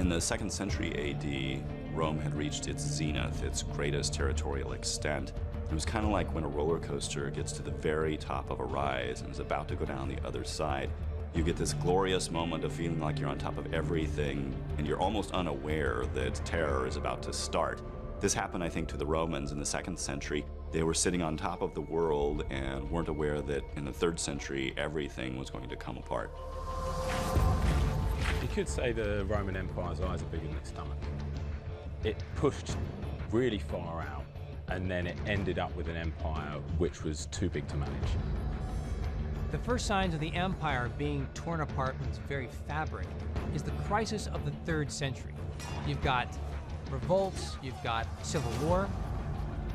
In the 2nd century AD, Rome had reached its zenith, its greatest territorial extent. It was kind of like when a roller coaster gets to the very top of a rise and is about to go down the other side. You get this glorious moment of feeling like you're on top of everything, and you're almost unaware that terror is about to start. This happened, I think, to the Romans in the 2nd century. They were sitting on top of the world and weren't aware that in the 3rd century, everything was going to come apart. You could say the Roman Empire's eyes are bigger than its stomach. It pushed really far out, and then it ended up with an empire which was too big to manage. The first signs of the empire being torn apart from its very fabric is the crisis of the 3rd century. You've got revolts, you've got civil war,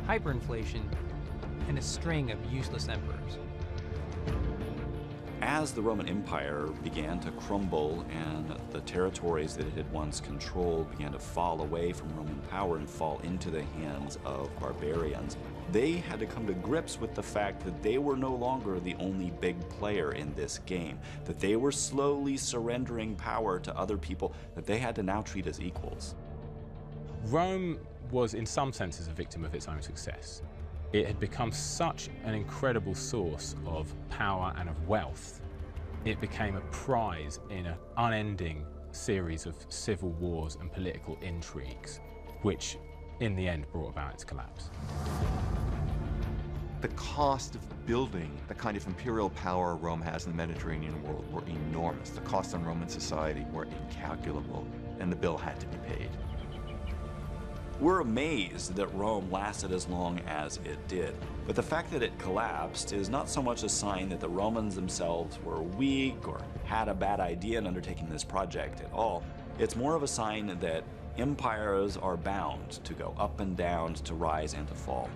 hyperinflation, and a string of useless emperors. As the Roman Empire began to crumble and the territories that it had once controlled began to fall away from Roman power and fall into the hands of barbarians, they had to come to grips with the fact that they were no longer the only big player in this game, that they were slowly surrendering power to other people that they had to now treat as equals. Rome was, in some senses, a victim of its own success. It had become such an incredible source of power and of wealth. It became a prize in an unending series of civil wars and political intrigues, which in the end brought about its collapse. The cost of building the kind of imperial power Rome has in the Mediterranean world were enormous. The costs on Roman society were incalculable, and the bill had to be paid. We're amazed that Rome lasted as long as it did, but the fact that it collapsed is not so much a sign that the Romans themselves were weak or had a bad idea in undertaking this project at all. It's more of a sign that empires are bound to go up and down, to rise and to fall.